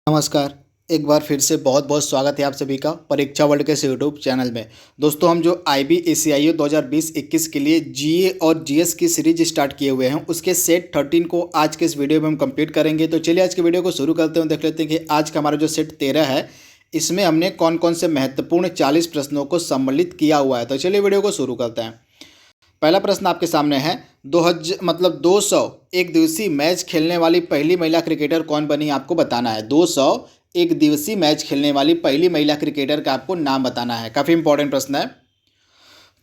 नमस्कार। एक बार फिर से बहुत बहुत स्वागत है आप सभी का परीक्षा वर्ल्ड के इस यूट्यूब चैनल में। दोस्तों, हम जो IB ACIO 2020-21 के लिए जीए और जीएस की सीरीज स्टार्ट किए हुए हैं, उसके सेट 13 को आज के इस वीडियो में हम कंप्लीट करेंगे। तो चलिए आज के वीडियो को शुरू करते हैं। देख लेते हैं कि आज का हमारा जो सेट 13 है, इसमें हमने कौन कौन से महत्वपूर्ण 40 प्रश्नों को सम्मिलित किया हुआ है। तो चलिए वीडियो को शुरू करते हैं। पहला प्रश्न आपके सामने है, 200 एक दिवसीय मैच खेलने वाली पहली महिला क्रिकेटर कौन बनी, आपको बताना है। 200 एक दिवसीय मैच खेलने वाली पहली महिला क्रिकेटर का आपको नाम बताना है। काफ़ी इंपॉर्टेंट प्रश्न है।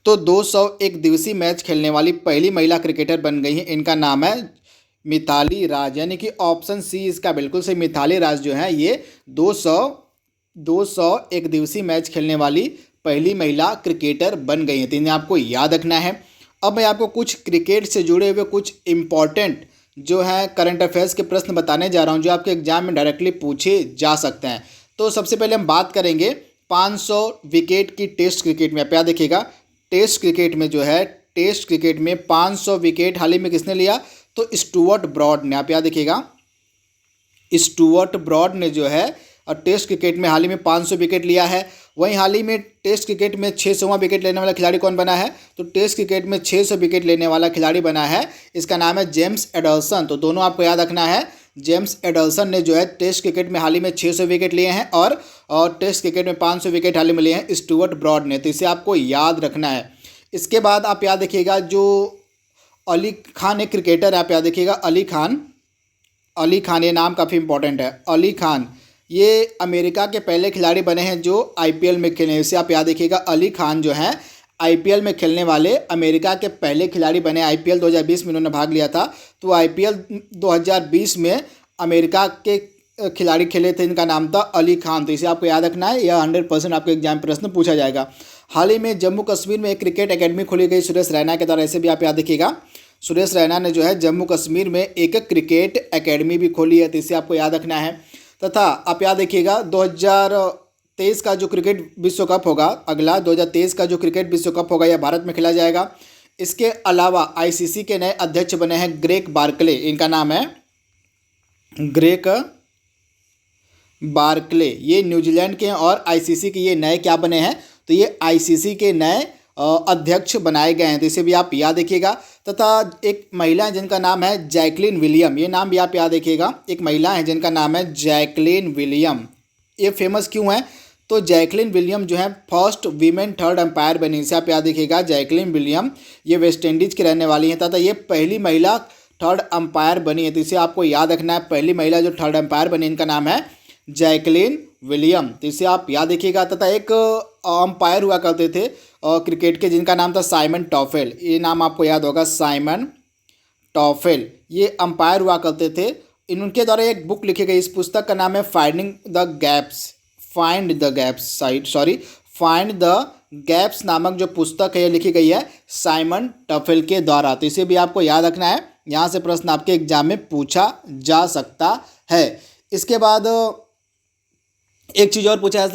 तो 200 एक दिवसीय मैच खेलने वाली पहली महिला क्रिकेटर बन गई हैं। इनका नाम है मिताली राज, यानी कि ऑप्शन सी इसका बिल्कुल सही। मिताली राज जो है ये 200 एक दिवसीय मैच खेलने वाली पहली महिला क्रिकेटर बन गई हैं। तो इन्हें आपको याद रखना है। अब मैं आपको कुछ क्रिकेट से जुड़े हुए कुछ इम्पॉर्टेंट जो है करंट अफेयर्स के प्रश्न बताने जा रहा हूं, जो आपके एग्जाम में डायरेक्टली पूछे जा सकते हैं। तो सबसे पहले हम बात करेंगे 500 विकेट की टेस्ट क्रिकेट में। आप याद देखिएगा, टेस्ट क्रिकेट में जो है, टेस्ट क्रिकेट में 500 विकेट हाल ही में किसने लिया, तो स्टुअर्ट ब्रॉड ने। आप याद देखिएगा, स्टुअर्ट ब्रॉड ने जो है और टेस्ट क्रिकेट में हाल ही में 500 विकेट लिया है। वहीं हाल ही में टेस्ट क्रिकेट में 600वां विकेट लेने वाला खिलाड़ी कौन बना है, तो टेस्ट क्रिकेट में 600 विकेट लेने वाला खिलाड़ी बना है, इसका नाम है जेम्स एडल्सन। तो दोनों आपको याद रखना है। जेम्स एडल्सन ने जो है टेस्ट क्रिकेट में हाल ही में 600 विकेट लिए हैं और टेस्ट क्रिकेट में 500 विकेट हाल ही में लिए हैं स्टुअर्ट ब्रॉड ने। तो इसे आपको याद रखना है। इसके बाद आप याद रखिएगा, जो अली खान एक क्रिकेटर है, आप याद रखिएगा अली खान, ये नाम काफ़ी इंपॉर्टेंट है। अली खान ये अमेरिका के पहले खिलाड़ी बने हैं जो आईपीएल में खेले हैं। इसे आप याद रखिएगा, अली खान जो है आईपीएल में खेलने वाले अमेरिका के पहले खिलाड़ी बने। आईपीएल 2020 में उन्होंने भाग लिया था। तो आईपीएल 2020 में अमेरिका के खिलाड़ी खेले थे, इनका नाम था अली खान। तो इसे आपको याद रखना है, यह 100% आपके एग्जाम प्रश्न पूछा जाएगा। हाल ही में जम्मू कश्मीर में एक क्रिकेट अकेडमी खोली गई सुरेश रैना के द्वारा। ऐसे भी आप याद रखिएगा, सुरेश रैना ने जो है जम्मू कश्मीर में एक क्रिकेट अकेडमी भी खोली है। तो इसे आपको याद रखना है। तथा आप याद रखिएगा, 2023 का जो क्रिकेट विश्व कप होगा, अगला 2023 का जो क्रिकेट विश्व कप होगा, यह भारत में खेला जाएगा। इसके अलावा आईसीसी के नए अध्यक्ष बने हैं ग्रेग बार्कले। इनका नाम है ग्रेग बार्कले। ये न्यूजीलैंड के हैं और आईसीसी के ये नए क्या बने हैं, तो ये आईसीसी के नए अध्यक्ष बनाए गए हैं। तो इसे भी आप याद रखिएगा। तथा एक महिला है जिनका नाम है जैकलीन विलियम, ये नाम भी आप याद रखिएगा। एक महिला है जिनका नाम है जैकलीन विलियम। ये फेमस क्यों है, तो जैकलीन विलियम जो है फर्स्ट वीमेन थर्ड अंपायर बनी। इसे आप याद रखिएगा, जैकलीन विलियम ये वेस्ट इंडीज़ की रहने वाली हैं तथा ये पहली महिला थर्ड अंपायर बनी है। तो इसे आपको याद रखना है। पहली महिला जो थर्ड अंपायर बनी, इनका नाम है जैकलीन विलियम। तो इसे आप याद रखिएगा। तथा एक अंपायर हुआ करते थे क्रिकेट के, जिनका नाम था साइमन टॉफेल। ये नाम आपको याद होगा, साइमन टॉफेल, ये अंपायर हुआ करते थे। इनके द्वारा एक बुक लिखी गई। इस पुस्तक का नाम है फाइंड द गैप्स नामक जो पुस्तक है, ये लिखी गई है साइमन टॉफेल के द्वारा। तो इसे भी आपको याद रखना है। यहाँ से प्रश्न आपके एग्जाम में पूछा जा सकता है। इसके बाद एक चीज़ और पूछा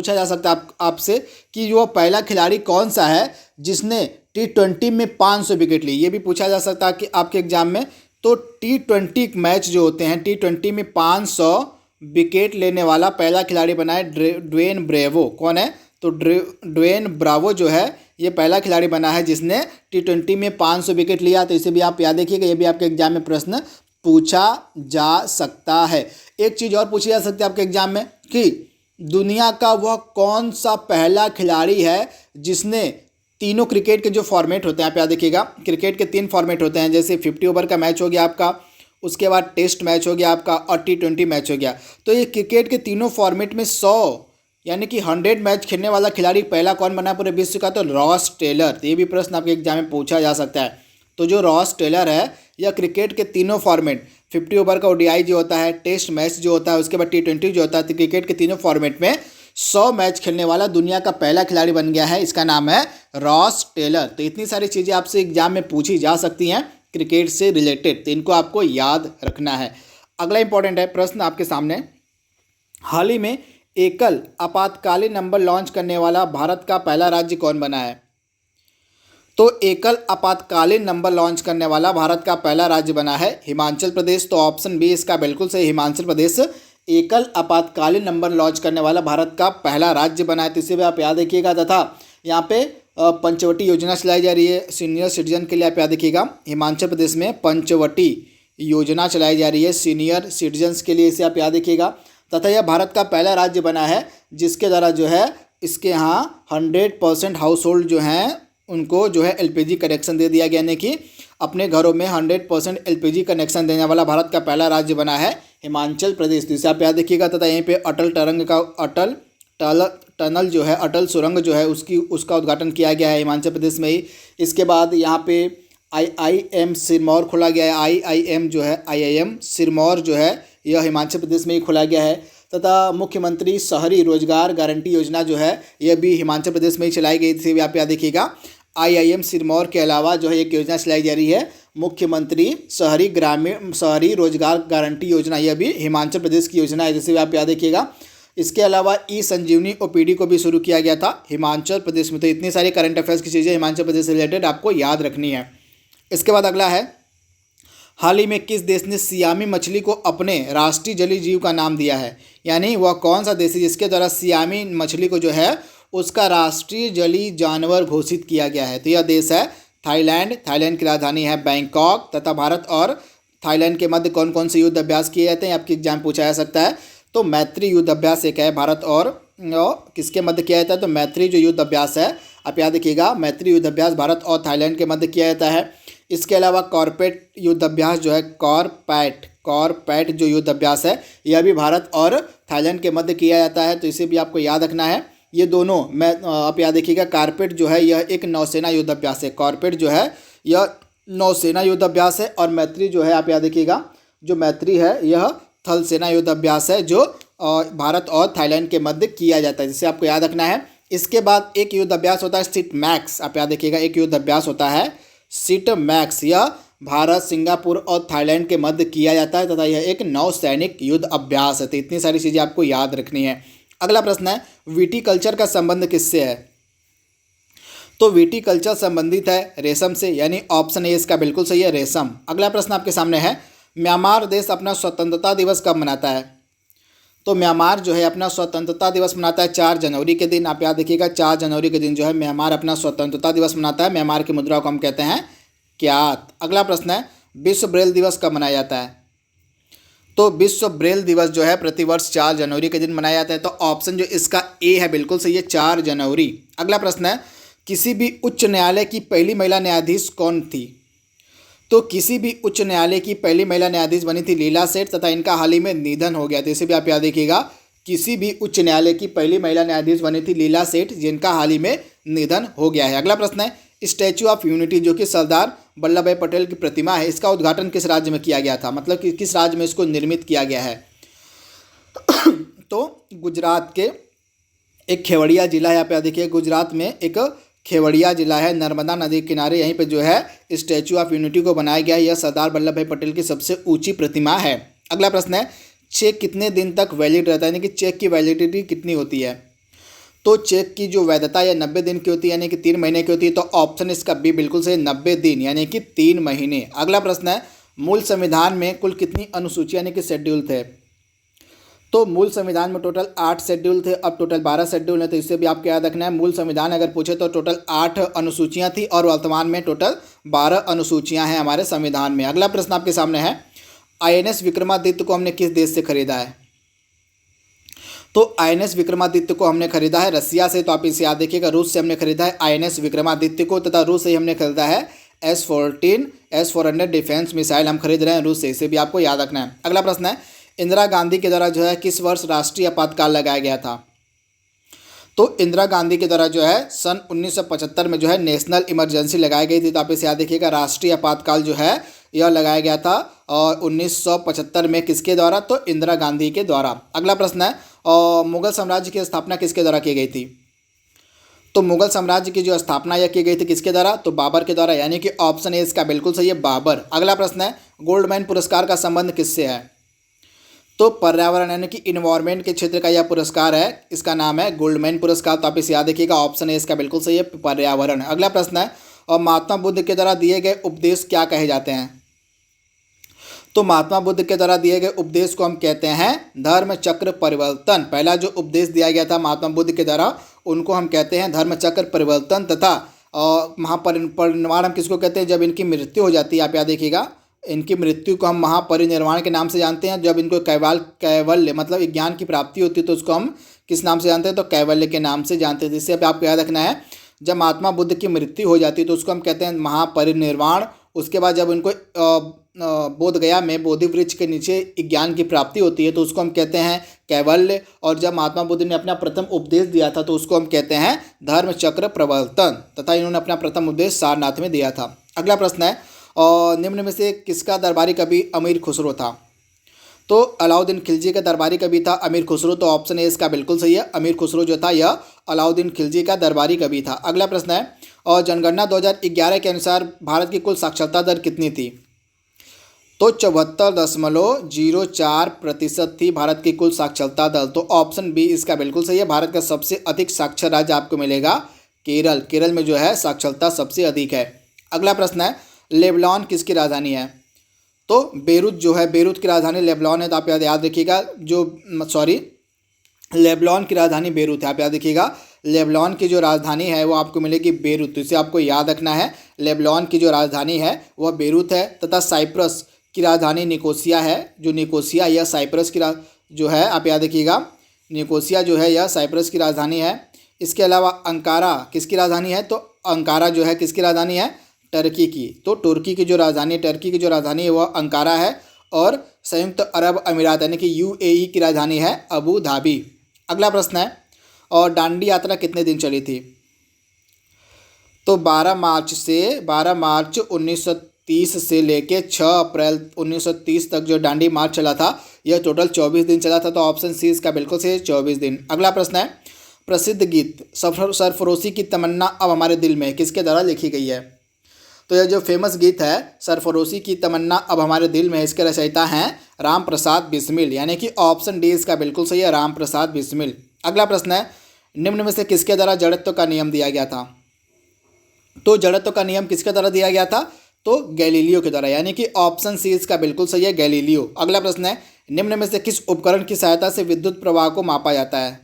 जा सकता है आपसे कि वो पहला खिलाड़ी कौन सा है जिसने T20 में 500 विकेट ली। ये भी पूछा जा सकता है कि आपके एग्जाम में। तो T20 मैच जो होते हैं, T20 में 500 विकेट लेने वाला पहला खिलाड़ी बना है ड्वेन ब्रेवो। कौन है, तो ड्वेन ब्रावो जो है ये पहला खिलाड़ी बना है जिसने T20 में 500 विकेट लिया। तो इसे भी आप याद रखिएगा, ये भी आपके एग्जाम में प्रश्न पूछा जा सकता है। एक चीज़ और पूछी जा सकती है आपके एग्जाम में कि दुनिया का वह कौन सा पहला खिलाड़ी है जिसने तीनों क्रिकेट के जो फॉर्मेट होते हैं, आप याद रखिएगा, क्रिकेट के 3 फॉर्मेट होते हैं। जैसे 50 ओवर का मैच हो गया आपका, उसके बाद टेस्ट मैच हो गया आपका और T20 मैच हो गया। तो ये क्रिकेट के तीनों फॉर्मेट में 100 यानी कि 100 मैच खेलने वाला खिलाड़ी पहला कौन बना पूरे विश्व का, तो रॉस टेलर। तो ये भी प्रश्न आपके एग्जाम में पूछा जा सकता है। तो जो रॉस टेलर है, यह क्रिकेट के तीनों फॉर्मेट, 50 ओवर का ODI जो होता है, टेस्ट मैच जो होता है, उसके बाद T20 जो होता है, तो क्रिकेट के तीनों फॉर्मेट में 100 मैच खेलने वाला दुनिया का पहला खिलाड़ी बन गया है। इसका नाम है रॉस टेलर। तो इतनी सारी चीज़ें आपसे एग्जाम में पूछी जा सकती हैं क्रिकेट से रिलेटेड, तो इनको आपको याद रखना है। अगला इंपॉर्टेंट है प्रश्न आपके सामने, हाल ही में एकल आपातकालीन नंबर लॉन्च करने वाला भारत का पहला राज्य कौन बना है। तो एकल आपातकालीन नंबर लॉन्च करने वाला भारत का पहला राज्य बना है हिमाचल प्रदेश। तो ऑप्शन बी इसका बिल्कुल सही, हिमाचल प्रदेश एकल आपातकालीन नंबर लॉन्च करने वाला भारत का पहला राज्य बना है, तो इसे भी आप याद रखिएगा। तथा यहाँ पे पंचवटी योजना चलाई जा रही है सीनियर सिटीजन के लिए, आप याद रखिएगा। हिमाचल प्रदेश में पंचवटी योजना चलाई जा रही है सीनियर सिटीजन्स के लिए, इसे आप याद रखिएगा। तथा यह भारत का पहला राज्य बना है जिसके द्वारा जो है इसके यहाँ 100% हाउस होल्ड जो हैं उनको जो है एलपीजी कनेक्शन दे दिया गया, यानी कि अपने घरों में 100% एलपीजी कनेक्शन देने वाला भारत का पहला राज्य बना है हिमाचल प्रदेश, जिसे आप याद रखिएगा। तथा यहीं पे अटल टनल जो है, अटल सुरंग जो है उसका उद्घाटन किया गया है हिमाचल प्रदेश में ही। इसके बाद यहाँ पे IIM सिरमौर खोला गया है। IIM सिरमौर जो है यह हिमाचल प्रदेश में ही खोला गया है। तथा मुख्यमंत्री शहरी रोजगार गारंटी योजना जो है यह भी हिमाचल प्रदेश में ही चलाई गई थी, आप याद रखिएगा। IIM सिरमौर के अलावा जो है एक योजना चलाई जा रही है मुख्यमंत्री शहरी रोजगार गारंटी योजना, यह भी हिमाचल प्रदेश की योजना है, जिसे आप याद रखिएगा। इसके अलावा संजीवनी OPD को भी शुरू किया गया था हिमाचल प्रदेश में। तो इतनी सारी करंट अफेयर्स की चीज़ें हिमाचल प्रदेश से रिलेटेड आपको याद रखनी है। इसके बाद अगला है, हाल ही में किस देश ने सियामी मछली को अपने राष्ट्रीय जलीय जीव का नाम दिया है, यानी वह कौन सा देश है जिसके द्वारा सियामी मछली को जो है उसका राष्ट्रीय जलीय जानवर घोषित किया गया है। तो यह देश है थाईलैंड। थाईलैंड की राजधानी है बैंकॉक। तथा भारत और थाईलैंड के मध्य कौन कौन से युद्ध अभ्यास किए जाते हैं, आपके एग्जाम पूछा जा सकता है। तो मैत्री युद्ध अभ्यास एक है भारत और किसके मध्य किया जाता है, तो मैत्री जो युद्ध अभ्यास है आप याद रखिएगा, मैत्री युद्ध अभ्यास भारत और थाईलैंड के मध्य किया जाता है। इसके अलावा कॉर्पेट युद्ध अभ्यास जो है, कॉर्पेट जो युद्ध अभ्यास है यह भी भारत और थाईलैंड के मध्य किया जाता है, तो इसे भी आपको याद रखना है। ये दोनों आप याद रखिएगा, कॉर्पेट जो है यह एक नौसेना युद्ध अभ्यास है, कॉर्पेट जो है यह नौसेना युद्ध अभ्यास है। और मैत्री जो है आप याद रखिएगा, जो मैत्री है यह थल सेना युद्ध अभ्यास है जो भारत और थाईलैंड के मध्य किया जाता है, जिसे आपको याद रखना है। इसके बाद एक युद्ध अभ्यास होता है सिट मैक्स, आप याद रखिएगा, एक युद्ध अभ्यास होता है सिट मैक्स, यह भारत, सिंगापुर और थाईलैंड के मध्य किया जाता है तथा यह एक नौसैनिक युद्ध अभ्यास है। तो इतनी सारी चीज़ें आपको याद रखनी है। अगला प्रश्न है, विटीकल्चर का संबंध किससे है, तो विटीकल्चर संबंधित है रेशम से, यानी ऑप्शन ए इसका बिल्कुल सही है, रेशम। अगला प्रश्न आपके सामने है, म्यांमार देश अपना स्वतंत्रता दिवस कब मनाता है, तो म्यांमार जो है अपना स्वतंत्रता दिवस मनाता है 4 जनवरी के दिन, आप याद रखिएगा 4 जनवरी के दिन जो है म्यांमार अपना स्वतंत्रता दिवस मनाता है। म्यांमार की मुद्रा को हम कहते हैं क्यात। अगला प्रश्न है, विश्व ब्रेल दिवस कब मनाया जाता है, तो विश्व ब्रेल दिवस जो है प्रतिवर्ष 4 जनवरी के दिन मनाया जाता है। तो ऑप्शन जो इसका ए है बिल्कुल सही है, 4 जनवरी। अगला प्रश्न है, किसी भी उच्च न्यायालय की पहली महिला न्यायाधीश कौन थी, तो किसी भी उच्च न्यायालय की पहली महिला न्यायाधीश बनी थी लीला सेठ तथा इनका हाल ही में निधन हो गया। तो इसे भी आप याद रखिएगा, किसी भी उच्च न्यायालय की पहली महिला न्यायाधीश बनी थी लीला सेठ, जिनका हाल ही में निधन हो गया है। अगला प्रश्न है, स्टैच्यू ऑफ यूनिटी जो कि सरदार वल्लभ भाई पटेल की प्रतिमा है, इसका उद्घाटन किस राज्य में किया गया था, मतलब कि किस राज्य में इसको निर्मित किया गया है, तो गुजरात के एक केवड़िया जिला है, आप याद देखिए गुजरात में एक केवड़िया जिला है, नर्मदा नदी के किनारे, यहीं पे जो है स्टैच्यू ऑफ यूनिटी को बनाया गया है। यह सरदार वल्लभ भाई पटेल की सबसे ऊंची प्रतिमा है। अगला प्रश्न है, चेक कितने दिन तक वैलिड रहता है, यानी कि चेक की वैलिडिटी कितनी होती है, तो चेक की जो वैधता है 90 दिन की होती है, यानी कि 3 महीने की होती है। तो ऑप्शन इसका बी बिल्कुल सही, 90 दिन यानी कि 3 महीने। अगला प्रश्न है, मूल संविधान में कुल कितनी अनुसूचियां यानी कि शेड्यूल थे, तो मूल संविधान में टोटल 8 शेड्यूल थे, अब टोटल 12 शेड्यूल है। तो इससे भी आपको याद रखना है, मूल संविधान अगर पूछे तो टोटल 8 अनुसूचियां थी और वर्तमान में टोटल 12 अनुसूचियां हैं हमारे संविधान में। अगला प्रश्न आपके सामने है, INS विक्रमादित्य को हमने किस देश से खरीदा है, तो INS विक्रमादित्य को हमने खरीदा है रसिया से। तो आप इसे याद देखिएगा, रूस से हमने खरीदा है INS विक्रमादित्य को, तथा रूस से ही हमने खरीदा है S400 डिफेंस मिसाइल हम खरीद रहे हैं रूस से, इसे भी आपको याद रखना है। अगला प्रश्न है, इंदिरा गांधी के द्वारा जो है किस वर्ष राष्ट्रीय आपातकाल लगाया गया था, तो इंदिरा गांधी के द्वारा जो है सन 1975 में जो है नेशनल इमरजेंसी लगाई गई थी। तो आप इसे याद देखिएगा, राष्ट्रीय आपातकाल जो है यह लगाया गया था और 1975 में किसके द्वारा, तो इंदिरा गांधी के द्वारा। अगला प्रश्न है, मुगल साम्राज्य की स्थापना किसके द्वारा की गई थी, तो मुगल साम्राज्य की जो स्थापना यह की गई थी किसके द्वारा, तो बाबर के द्वारा, यानी कि ऑप्शन ए इसका बिल्कुल सही है, बाबर। अगला प्रश्न है, गोल्डमैन पुरस्कार का संबंध किससे है, तो पर्यावरण यानी कि इन्वायरमेंट के क्षेत्र का यह पुरस्कार है, इसका नाम है गोल्डमैन पुरस्कार। तो आप इसे याद रखिएगा, ऑप्शन ए इसका बिल्कुल सही है, पर्यावरण। अगला प्रश्न है, और महात्मा बुद्ध के द्वारा दिए गए उपदेश क्या कहे जाते हैं, तो महात्मा बुद्ध के द्वारा दिए गए उपदेश को हम कहते हैं धर्म चक्र परिवर्तन। पहला जो उपदेश दिया गया था महात्मा बुद्ध के द्वारा उनको हम कहते हैं धर्म चक्र परिवर्तन। तथा महापरिनिर्वाण हम किसको कहते हैं? जब इनकी मृत्यु हो जाती है, आप याद देखिएगा, इनकी मृत्यु को हम महापरिनिर्वाण के नाम से जानते हैं। जब इनको कैवल्य मतलब ज्ञान की प्राप्ति होती है तो उसको हम किस नाम से जानते हैं? तो कैवल्य के नाम से जानते हैं। जिससे आपको याद रखना है, जब महात्मा बुद्ध की मृत्यु हो जाती है तो उसको हम कहते हैं महापरिनिर्वाण। उसके बाद जब उनको बोध गया में बोधि वृक्ष के नीचे ज्ञान की प्राप्ति होती है तो उसको हम कहते हैं कैवल्य। और जब महात्मा बुद्ध ने अपना प्रथम उपदेश दिया था तो उसको हम कहते हैं धर्म चक्र प्रवर्तन। तथा इन्होंने अपना प्रथम उपदेश सारनाथ में दिया था। अगला प्रश्न है, और निम्न में से किसका दरबारी कवि अमीर खुसरो था? तो अलाउद्दीन खिलजी का दरबारी कवि था अमीर खुसरो। तो ऑप्शन ए इसका बिल्कुल सही है। अमीर खुसरो जो था यह अलाउद्दीन खिलजी का दरबारी कवि था। अगला प्रश्न है, और जनगणना 2011 के अनुसार भारत की कुल साक्षरता दर कितनी थी? तो 74.04% थी भारत की कुल साक्षरता दर। तो ऑप्शन बी इसका बिल्कुल सही है। भारत का सबसे अधिक साक्षर राज्य आपको मिलेगा केरल। केरल में जो है साक्षरता सबसे अधिक है। अगला प्रश्न है, लेबनान किसकी राजधानी है? तो बेरूत जो है, बेरूत की राजधानी लेबनान है। तो आप याद रखिएगा, लेबनान की राजधानी बेरूत है। आप याद रखिएगा, लेबनान की जो राजधानी है वो आपको मिलेगी बेरूत। तो इसे आपको याद रखना है, लेबनान की जो राजधानी है वह बेरूत है। तथा साइप्रस की राजधानी निकोसिया है। जो निकोसिया यह साइप्रस की जो है, आप याद रखिएगा, निकोसिया जो है यह साइप्रस की राजधानी है। इसके अलावा अंकारा किसकी राजधानी है? तो अंकारा जो है किसकी राजधानी है? टर्की की। तो टर्की की जो राजधानी है वह अंकारा है। और संयुक्त अरब अमीरात यानी कि यूएई की राजधानी है अबू धाबी। अगला प्रश्न है, और दांडी यात्रा कितने दिन चली थी? तो 12 मार्च 1930 से लेके 6 अप्रैल 1930 तक जो दांडी मार्च चला था यह टोटल 24 दिन चला था। तो ऑप्शन सी इसका बिल्कुल सही है, 24 दिन। अगला प्रश्न है, प्रसिद्ध गीत सरफरोशी की तमन्ना अब हमारे दिल में किसके द्वारा लिखी गई है? तो यह जो फेमस गीत है सरफरोशी की तमन्ना अब हमारे दिल में, इसके रचयिता हैं राम प्रसाद बिस्मिल। यानी कि ऑप्शन डी इसका बिल्कुल सही है, राम प्रसाद बिस्मिल। अगला प्रश्न है, निम्न में से किसके द्वारा जड़त्व का नियम दिया गया था? तो जड़त्व का नियम किसके द्वारा दिया गया था? तो गैलीलियो के द्वारा। यानी कि ऑप्शन सी इसका बिल्कुल सही है, गैलीलियो। अगला प्रश्न है, निम्न में से किस उपकरण की सहायता से विद्युत प्रवाह को मापा जाता है?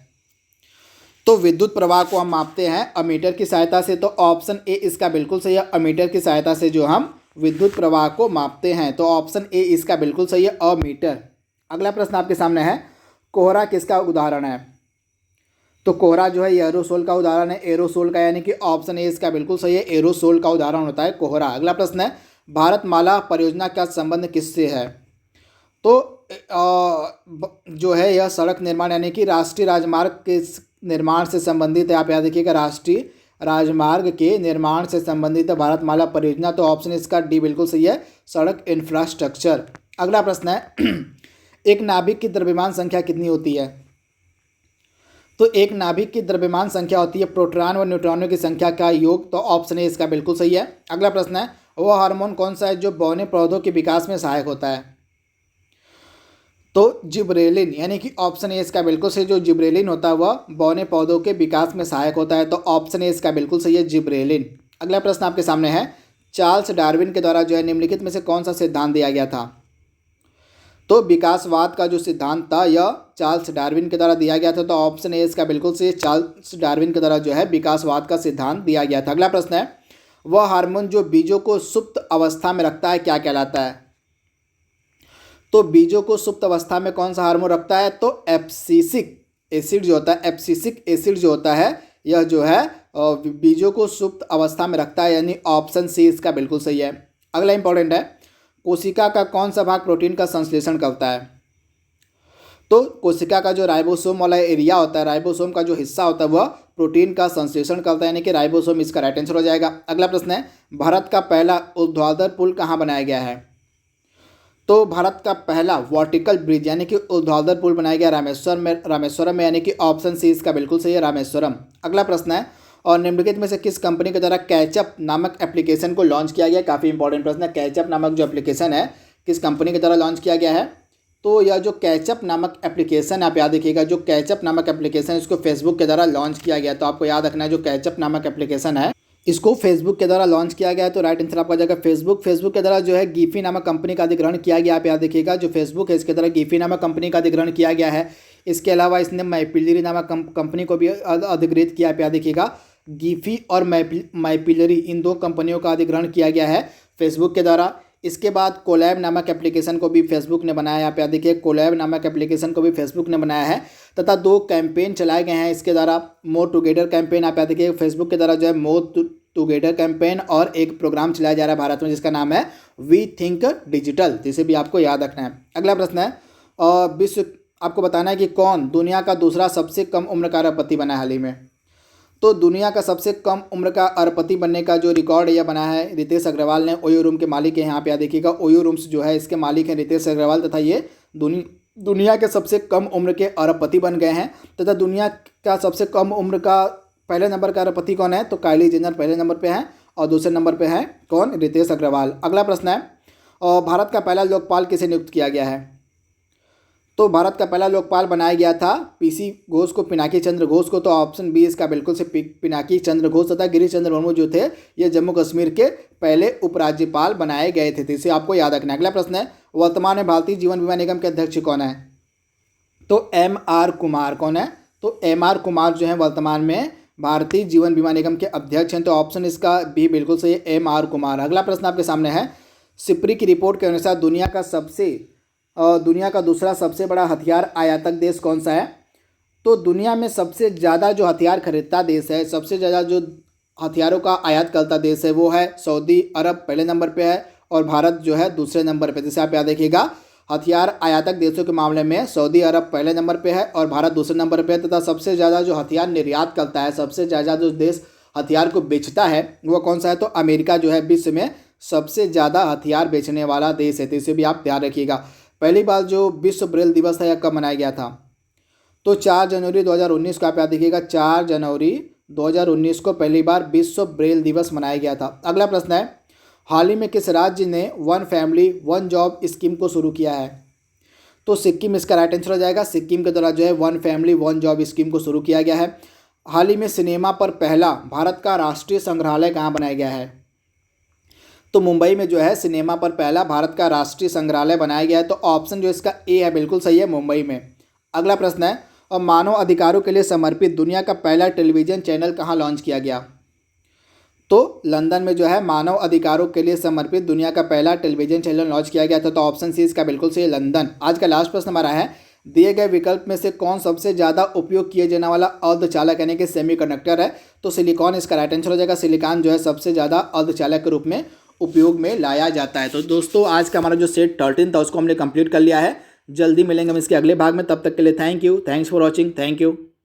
तो विद्युत प्रवाह को हम मापते हैं अमीटर की सहायता से। तो ऑप्शन ए इसका बिल्कुल सही है, अमीटर की सहायता से जो हम विद्युत प्रवाह को मापते हैं। तो ऑप्शन ए इसका बिल्कुल सही है, अमीटर। अगला प्रश्न आपके सामने है, कोहरा किसका उदाहरण है? तो कोहरा जो है एरोसोल का उदाहरण है, एरोसोल का। यानी कि ऑप्शन ए इसका बिल्कुल सही है, एरोसोल का उदाहरण होता है कोहरा। अगला प्रश्न है, भारतमाला परियोजना का संबंध किससे है? तो जो है यह सड़क निर्माण यानी कि राष्ट्रीय राजमार्ग के निर्माण से संबंधित है। आप याद रखिएगा, राष्ट्रीय राजमार्ग के निर्माण से संबंधित है भारतमाला परियोजना। तो ऑप्शन इसका डी बिल्कुल सही है, सड़क इंफ्रास्ट्रक्चर। अगला प्रश्न है, एक नाभिक की द्रव्यमान संख्या कितनी होती है? तो एक नाभिक की द्रव्यमान संख्या होती है प्रोटॉन व न्यूट्रॉनों की संख्या का योग। तो ऑप्शन ए इसका बिल्कुल सही है। अगला प्रश्न है, वह हार्मोन कौन सा है जो बौने पौधों के विकास में सहायक होता है? तो जिब्रेलिन। यानी कि ऑप्शन ए इसका बिल्कुल सही, जो जिब्रेलिन होता है वह बौने पौधों के विकास में सहायक होता है। तो ऑप्शन ए इसका बिल्कुल सही है, जिब्रेलिन। अगला प्रश्न आपके सामने है, चार्ल्स डार्विन के द्वारा जो है निम्नलिखित में से कौन सा सिद्धांत दिया गया था? तो विकासवाद का जो सिद्धांत था यह चार्ल्स डार्विन के द्वारा दिया गया था। तो ऑप्शन ए इसका बिल्कुल सही, चार्ल्स डार्विन के द्वारा जो है विकासवाद का सिद्धांत दिया गया था। अगला प्रश्न है, वह हार्मोन जो बीजों को सुप्त अवस्था में रखता है क्या कहलाता है? तो बीजों को सुप्त अवस्था में कौन सा हार्मोन रखता है? तो एब्सिसिक एसिड जो होता है, एब्सिसिक एसिड जो होता है यह जो है बीजों को सुप्त अवस्था में रखता है। यानी ऑप्शन सी इसका बिल्कुल सही है। अगला इंपॉर्टेंट है, कोशिका का कौन सा भाग प्रोटीन का संश्लेषण करता है? तो कोशिका का जो राइबोसोम वाला एरिया होता है, राइबोसोम का जो हिस्सा होता है वह प्रोटीन का संश्लेषण करता है। यानी कि राइबोसोम इसका राइट आंसर हो जाएगा। अगला प्रश्न है, भारत का पहला ऊर्ध्वाधर पुल कहाँ बनाया गया है? तो भारत का पहला वर्टिकल ब्रिज यानी कि ऊर्ध्वाधर पुल बनाया गया रामेश्वरम में। यानी कि ऑप्शन सी इसका बिल्कुल सही है, रामेश्वरम। अगला प्रश्न है, और निम्नलिखित में से किस कंपनी के द्वारा कैचअप नामक एप्लीकेशन को लॉन्च किया गया? काफ़ी इंपॉर्टेंट प्रश्न है, कैचअप नामक जो एप्लीकेशन है किस कंपनी के द्वारा लॉन्च किया गया है? तो यह जो कैचअप नामक एप्लीकेशन आप याद रखिएगा, जो कैचअप नामक एप्लीकेशन है इसको फेसबुक के द्वारा लॉन्च किया गया। तो आपको याद रखना है, जो कैचअप नामक एप्लीकेशन है इसको फेसबुक के द्वारा लॉन्च किया गया है। तो राइट आंसर आपका जाएगा फेसबुक। फेसबुक के द्वारा जो है गिफी नामक कंपनी का अधिग्रहण किया गया। आप याद देखिएगा, जो फेसबुक है इसके द्वारा गिफी नामक कंपनी का अधिग्रहण किया गया है। इसके अलावा इसने माईपिलरी नामक कंपनी को भी अधिग्रहित किया। आप याद देखिएगा, गिफी और माईपिलरी इन दो कंपनियों का अधिग्रहण किया गया है फेसबुक के द्वारा। इसके बाद कोलैब नामक एप्लीकेशन को भी फेसबुक ने बनाया है। आप याद देखिए, कोलैब नामक एप्लीकेशन को भी फेसबुक ने बनाया है तथा दो कैंपेन चलाए गए हैं इसके द्वारा। मोर टुगेदर कैंपेन, आप याद देखिए फेसबुक के द्वारा जो है मोर टुगेदर कैंपेन, और एक प्रोग्राम चलाया जा रहा है भारत में जिसका नाम है वी थिंक डिजिटल, जिसे भी आपको याद रखना है। अगला प्रश्न है, विश्व आपको बताना है कि कौन दुनिया का दूसरा सबसे कम उम्र का अरबपति बना है हाल ही में। तो दुनिया का सबसे कम उम्र का अरबपति बनने का जो रिकॉर्ड यह बना है रितेश अग्रवाल ने। ओयो रूम के मालिक हैं यहाँ पे, याद देखिएगा ओयो रूम्स जो है इसके मालिक हैं रितेश अग्रवाल, तथा ये दुनिया के सबसे कम उम्र के अरबपति बन गए हैं। तथा दुनिया का सबसे कम उम्र का पहले नंबर का अरबपति कौन है, तो काइली जेनर पहले नंबर पे हैं और दूसरे नंबर पे हैं कौन, रितेश अग्रवाल। अगला प्रश्न है, भारत का पहला लोकपाल किसे नियुक्त किया गया है। तो भारत का पहला लोकपाल बनाया गया था पीसी घोष को, पिनाकी चंद्र घोष को। तो ऑप्शन बी इसका बिल्कुल से पिनाकी चंद्र घोष तथा गिरीश चंद्र मुर्मू जो थे ये जम्मू कश्मीर के पहले उपराज्यपाल बनाए गए थे। तो इसे आपको याद रखना है। अगला प्रश्न है, वर्तमान में भारतीय जीवन बीमा निगम के अध्यक्ष कौन है। तो एम.आर. कुमार। कौन है, तो एम.आर. कुमार जो है वर्तमान में भारतीय जीवन बीमा निगम के अध्यक्ष हैं। तो ऑप्शन इसका भी बिल्कुल सही है, एम.आर. कुमार। अगला प्रश्न आपके सामने है, सिप्री की रिपोर्ट के अनुसार दुनिया का दूसरा सबसे बड़ा हथियार आयातक देश कौन सा है। तो दुनिया में सबसे ज़्यादा जो हथियार खरीदता देश है, सबसे ज़्यादा जो हथियारों का आयात करता देश है वो है सऊदी अरब, पहले नंबर पे है, और भारत जो है दूसरे नंबर पे। जैसे आप याद रखिएगा, हथियार आयातक देशों के मामले में सऊदी अरब पहले नंबर पे है और भारत दूसरे नंबर पे है। तथा सबसे ज़्यादा जो हथियार निर्यात करता है, सबसे ज़्यादा जो देश हथियार को बेचता है वो कौन सा है, तो अमेरिका जो है विश्व में सबसे ज़्यादा हथियार बेचने वाला देश है। तो इसे भी आप ध्यान रखिएगा। पहली बार जो विश्व ब्रेल दिवस था यह कब मनाया गया था, तो 4 जनवरी 2019 को। आप याद रखिएगा, 4 जनवरी 2019 को पहली बार विश्व ब्रेल दिवस मनाया गया था। अगला प्रश्न है, हाल ही में किस राज्य ने one family one job scheme को शुरू किया है। तो सिक्किम इसका राइट आंसर हो जाएगा। सिक्किम के द्वारा जो है one family one job scheme को शुरू किया गया है। हाल ही में सिनेमा पर पहला भारत का राष्ट्रीय संग्रहालय कहाँ बनाया गया है। तो मुंबई में जो है सिनेमा पर पहला भारत का राष्ट्रीय संग्रहालय बनाया गया है। तो ऑप्शन जो इसका ए है बिल्कुल सही है, मुंबई में। अगला प्रश्न है, और मानव अधिकारों के लिए समर्पित दुनिया का पहला टेलीविज़न चैनल कहाँ लॉन्च किया गया। तो लंदन में जो है मानव अधिकारों के लिए समर्पित दुनिया का पहला टेलीविज़न चैनल लॉन्च किया गया था। तो ऑप्शन सी इसका बिल्कुल सही है, लंदन। आज का लास्ट प्रश्न हमारा है, दिए गए विकल्प में से कौन सबसे ज़्यादा उपयोग किए जाने वाला अर्धचालक यानी कि सेमीकंडक्टर है। तो सिलिकॉन इसका राइट आंसर हो जाएगा। सिलिकॉन जो है सबसे ज़्यादा अर्धचालक के रूप में उपयोग में लाया जाता है। तो दोस्तों आज का हमारा जो सेट 13 था उसको हमने कंप्लीट कर लिया है। जल्दी मिलेंगे हम इसके अगले भाग में, तब तक के लिए thank you, thanks for watching, thank you.